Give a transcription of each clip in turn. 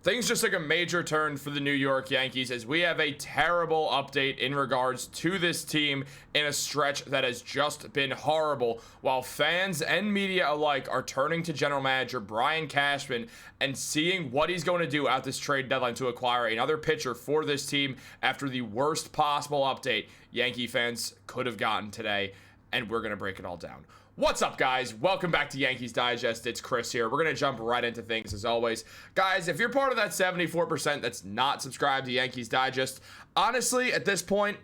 Things just took a major turn for the New York Yankees as we have a terrible update in regards to this team in a stretch that has just been horrible, while fans and media alike are turning to general manager Brian Cashman and seeing what he's going to do at this trade deadline to acquire another pitcher for this team after the worst possible update Yankee fans could have gotten today, and we're going to break it all down. What's up, guys? Welcome back to Yankees Digest. It's Chris here. We're going to jump right into things as always. Guys, if you're part of that 74% that's not subscribed to Yankees Digest, honestly, at this point,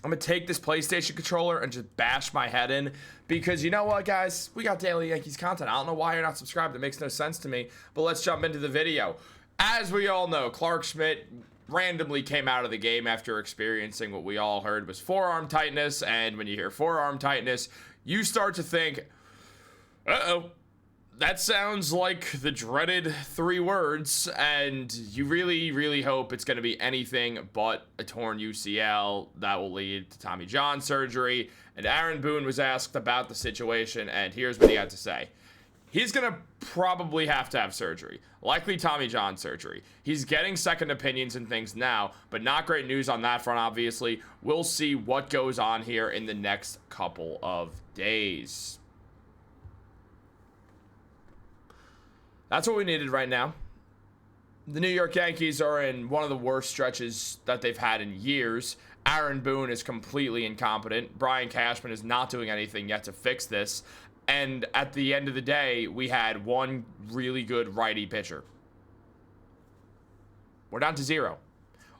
I'm going to take this PlayStation controller and just bash my head in because you know what, guys? We got daily Yankees content. I don't know why you're not subscribed. It makes no sense to me, but let's jump into the video. As we all know, Clarke Schmidt randomly came out of the game after experiencing what we all heard was forearm tightness, and when you hear forearm tightness, you start to think, uh-oh, that sounds like the dreaded 3 words, and you really, really hope it's going to be anything but a torn UCL that will lead to Tommy John surgery. And Aaron Boone was asked about the situation, and here's what he had to say. He's going to probably have to have surgery, likely Tommy John surgery. He's getting second opinions and things now, but not great news on that front, obviously. We'll see what goes on here in the next couple of days. That's what we needed right now. The New York Yankees are in one of the worst stretches that they've had in years. Aaron Boone is completely incompetent. Brian Cashman is not doing anything yet to fix this. And at the end of the day, we had one really good righty pitcher. We're down to 0.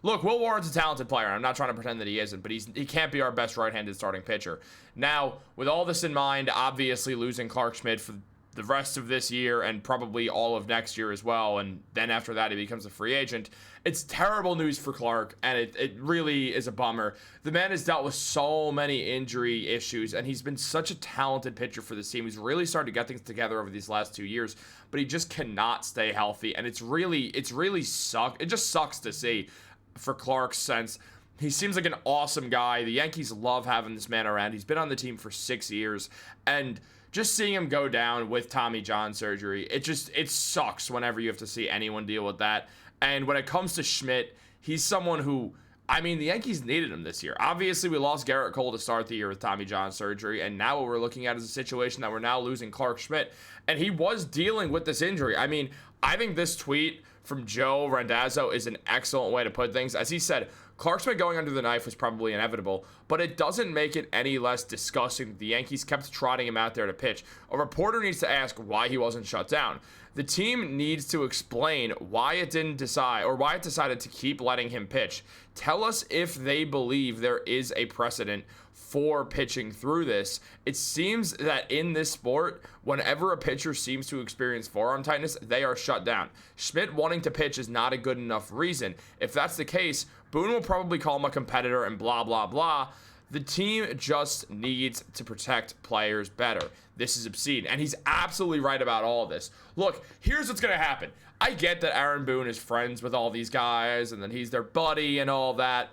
Look, Will Warren's a talented player. I'm not trying to pretend that he isn't, but he can't be our best right-handed starting pitcher. Now, with all this in mind, obviously losing Clarke Schmidt for the rest of this year and probably all of next year as well, and then after that he becomes a free agent. It's terrible news for Clarke, and it really is a bummer. The man has dealt with so many injury issues, and he's been such a talented pitcher for this team. He's really started to get things together over these last 2 years, but he just cannot stay healthy, and it's really it just sucks to see for Clarke's sense. He seems like an awesome guy. The Yankees love having this man around. He's been on the team for 6 years, and just seeing him go down with Tommy John surgery, it sucks whenever you have to see anyone deal with that. And when it comes to Schmidt, he's someone who, I mean, the Yankees needed him this year. Obviously, we lost Gerrit Cole to start the year with Tommy John surgery, and now what we're looking at is a situation that we're now losing Clarke Schmidt, and he was dealing with this injury. I mean, I think this tweet from Joe Randazzo is an excellent way to put things. As he said, Clarke Schmidt going under the knife was probably inevitable, but it doesn't make it any less disgusting that the Yankees kept trotting him out there to pitch. A reporter needs to ask why he wasn't shut down. The team needs to explain why it didn't decide, or why it decided to keep letting him pitch. Tell us if they believe there is a precedent for pitching through this. It seems that in this sport, whenever a pitcher seems to experience forearm tightness, they are shut down. Schmidt wanting to pitch is not a good enough reason. If that's the case, Boone will probably call him a competitor and blah, blah, blah. The team just needs to protect players better. This is obscene, and he's absolutely right about all of this. Look, here's what's going to happen. I get that Aaron Boone is friends with all these guys, and then he's their buddy and all that.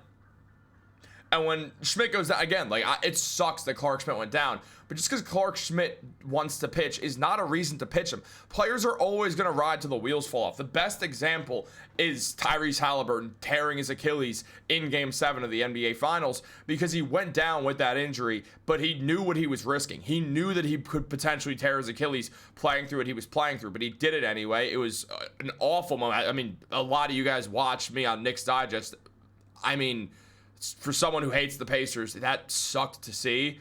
And when Schmidt goes down, again, it sucks that Clarke Schmidt went down. But just because Clarke Schmidt wants to pitch is not a reason to pitch him. Players are always going to ride till the wheels fall off. The best example is Tyrese Halliburton tearing his Achilles in Game 7 of the NBA Finals because he went down with that injury, but he knew what he was risking. He knew that he could potentially tear his Achilles playing through what he was playing through, but he did it anyway. It was an awful moment. I mean, a lot of you guys watched me on Knicks Digest. I mean, for someone who hates the Pacers, that sucked to see.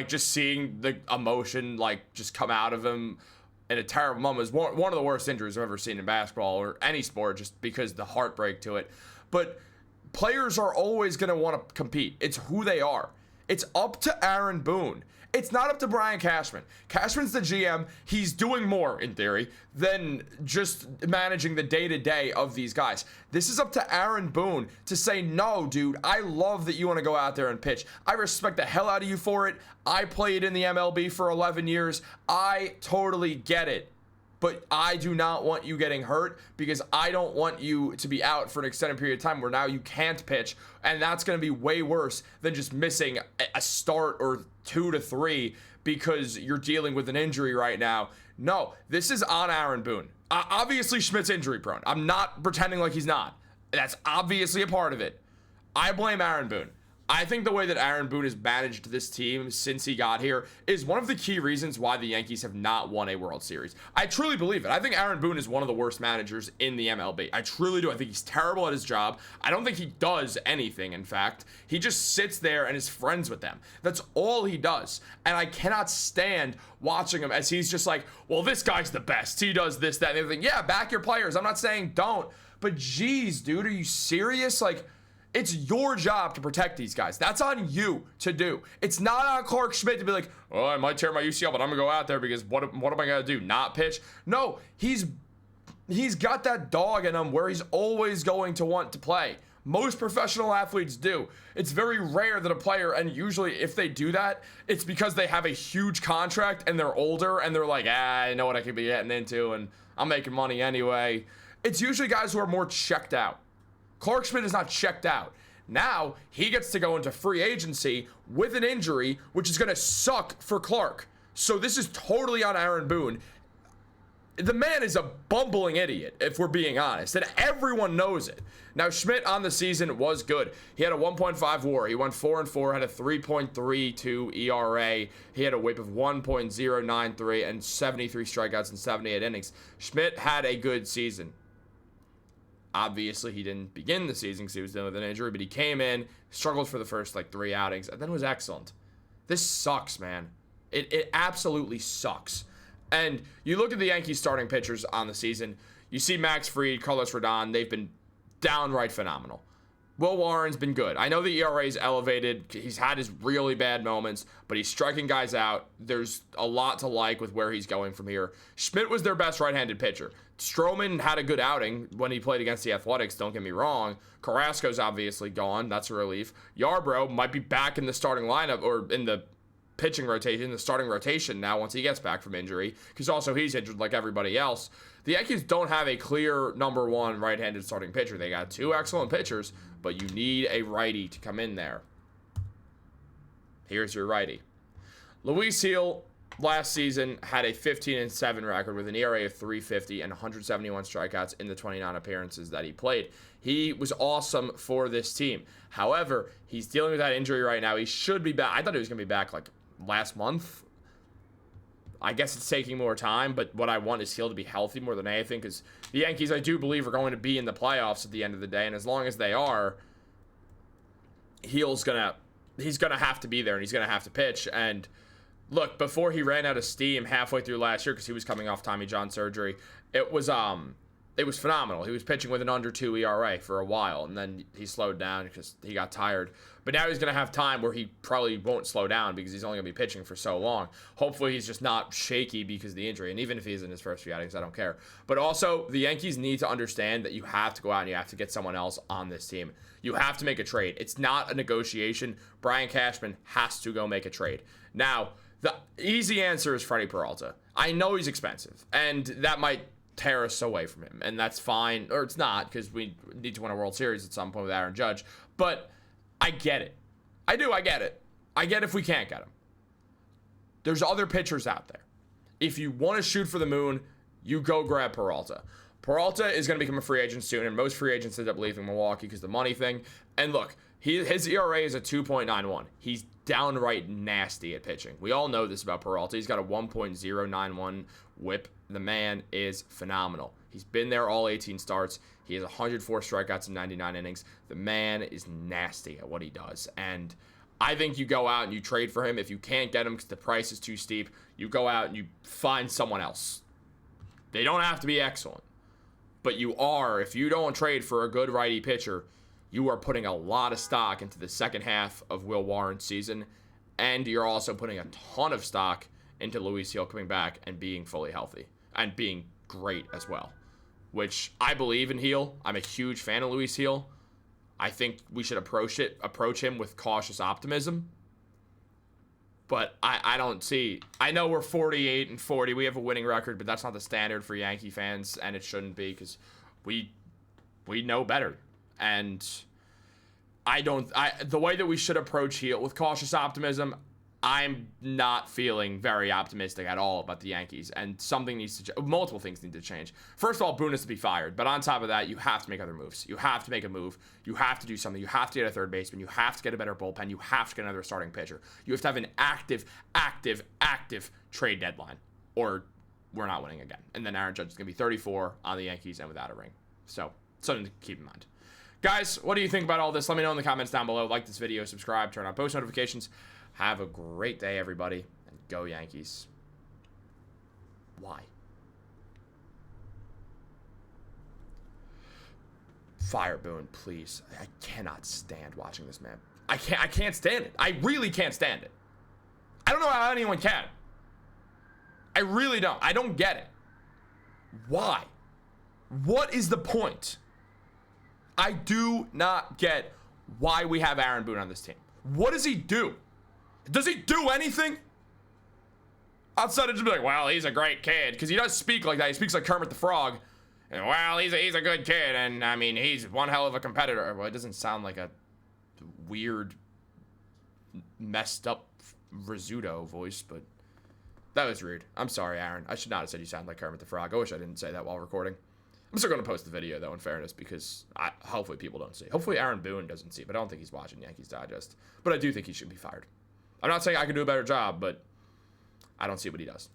Just seeing the emotion, just come out of him in a terrible moment is one of the worst injuries I've ever seen in basketball or any sport, just because the heartbreak to it. But players are always going to want to compete. It's who they are. It's up to Aaron Boone. It's not up to Brian Cashman. Cashman's the GM. He's doing more, in theory, than just managing the day-to-day of these guys. This is up to Aaron Boone to say, no, dude, I love that you want to go out there and pitch. I respect the hell out of you for it. I played in the MLB for 11 years. I totally get it. But I do not want you getting hurt because I don't want you to be out for an extended period of time where now you can't pitch. And that's going to be way worse than just missing a start or 2 to 3 because you're dealing with an injury right now. No, this is on Aaron Boone. Obviously, Schmidt's injury prone. I'm not pretending like he's not. That's obviously a part of it. I blame Aaron Boone. I think the way that Aaron Boone has managed this team since he got here is one of the key reasons why the Yankees have not won a World Series. I truly believe it. I think Aaron Boone is one of the worst managers in the MLB. I truly do. I think he's terrible at his job. I don't think he does anything, in fact. He just sits there and is friends with them. That's all he does. And I cannot stand watching him as he's just like, well, this guy's the best. He does this, that, and everything. Yeah, back your players. I'm not saying don't. But geez, dude, are you serious? Like, it's your job to protect these guys. That's on you to do. It's not on Clark Schmidt to be like, oh, I might tear my UCL, but I'm going to go out there because what am I going to do? Not pitch? No, he's got that dog in him where he's always going to want to play. Most professional athletes do. It's very rare that a player, and usually if they do that, it's because they have a huge contract and they're older and they're like, I know what I could be getting into and I'm making money anyway. It's usually guys who are more checked out. Clark Schmidt is not checked out. Now, he gets to go into free agency with an injury, which is going to suck for Clark. So this is totally on Aaron Boone. The man is a bumbling idiot, if we're being honest, and everyone knows it. Now, Schmidt on the season was good. He had a 1.5 WAR. He went 4-4, had a 3.32 ERA. He had a whip of 1.093 and 73 strikeouts in 78 innings. Schmidt had a good season. Obviously, he didn't begin the season because he was dealing with an injury, but he came in, struggled for the first, 3 outings, and then was excellent. This sucks, man. It absolutely sucks. And you look at the Yankees starting pitchers on the season, you see Max Fried, Carlos Rodon, they've been downright phenomenal. Will Warren's been good. I know the ERA is elevated. He's had his really bad moments, but he's striking guys out. There's a lot to like with where he's going from here. Schmidt was their best right-handed pitcher. Stroman had a good outing when he played against the Athletics, don't get me wrong. Carrasco's obviously gone. That's a relief. Yarbrough might be back in the starting lineup or in the pitching rotation, the starting rotation now once he gets back from injury, because also he's injured like everybody else. The Yankees don't have a clear number one right-handed starting pitcher. They got 2 excellent pitchers, but you need a righty to come in there. Here's your righty. Luis Gil last season had a 15-7 record with an ERA of 3.50 and 171 strikeouts in the 29 appearances that he played. He was awesome for this team. However, he's dealing with that injury right now. He should be back. I thought he was going to be back last month. I guess it's taking more time, but what I want is Gil to be healthy more than anything, because the Yankees, I do believe, are going to be in the playoffs at the end of the day, and as long as they are, he's gonna have to be there, and he's gonna have to pitch. And look, before he ran out of steam halfway through last year, because he was coming off Tommy John surgery, it was phenomenal. He was pitching with an under 2 ERA for a while, and then he slowed down because he got tired. But now he's going to have time where he probably won't slow down because he's only going to be pitching for so long. Hopefully he's just not shaky because of the injury, and even if he's in his first few outings, I don't care. But also, the Yankees need to understand that you have to go out and you have to get someone else on this team. You have to make a trade. It's not a negotiation. Brian Cashman has to go make a trade. Now, the easy answer is Freddie Peralta. I know he's expensive, and that might tear us away from him, and that's fine, or it's not, because we need to win a World Series at some point with Aaron Judge. But I get it. I get it. I get if we can't get him. There's other pitchers out there. If you want to shoot for the moon, you go grab Peralta. Peralta is going to become a free agent soon, and most free agents end up leaving Milwaukee because of the money thing. And look, his ERA is a 2.91. He's downright nasty at pitching. We all know this about Peralta. He's got a 1.091 whip. The man is phenomenal. He's been there all 18 starts. He has 104 strikeouts in 99 innings. The man is nasty at what he does. And I think you go out and you trade for him. If you can't get him because the price is too steep, you go out and you find someone else. They don't have to be excellent. But you are, if you don't trade for a good righty pitcher, you are putting a lot of stock into the second half of Will Warren's season. And you're also putting a ton of stock into Luis Gil coming back and being fully healthy and being great as well, which I believe in Gil. I'm a huge fan of Luis Gil. I think we should approach him with cautious optimism. But I don't see. I know we're 48-40. We have a winning record, but that's not the standard for Yankee fans, and it shouldn't be because we know better. And the way that we should approach Gil with cautious optimism, I'm not feeling very optimistic at all about the Yankees, and something needs to multiple things need to change. First of all, Boone has to be fired, but on top of that, you have to make other moves. You have to make a move. You have to do something. You have to get a third baseman. You have to get a better bullpen. You have to get another starting pitcher. You have to have an active trade deadline, or we're not winning again. And then Aaron Judge is going to be 34 on the Yankees and without a ring. So something to keep in mind. Guys, what do you think about all this? Let me know in the comments down below. Like this video, subscribe, turn on post notifications. Have a great day, everybody, and go Yankees. Why? Fire Boone, please. I cannot stand watching this man. I can't stand it. I really can't stand it. I don't know how anyone can. I really don't. I don't get it. Why? What is the point? I do not get why we have Aaron Boone on this team. What does he do? Does he do anything? Outside of just be like, well, he's a great kid. Because he does speak like that. He speaks like Kermit the Frog. And, well, he's a good kid. And, I mean, he's one hell of a competitor. Well, it doesn't sound like a weird, messed up Rizzuto voice, but that was rude. I'm sorry, Aaron. I should not have said you sound like Kermit the Frog. I wish I didn't say that while recording. I'm still going to post the video, though, in fairness, because hopefully people don't see. Hopefully Aaron Boone doesn't see, but I don't think he's watching Yankees Digest. But I do think he should be fired. I'm not saying I can do a better job, but I don't see what he does.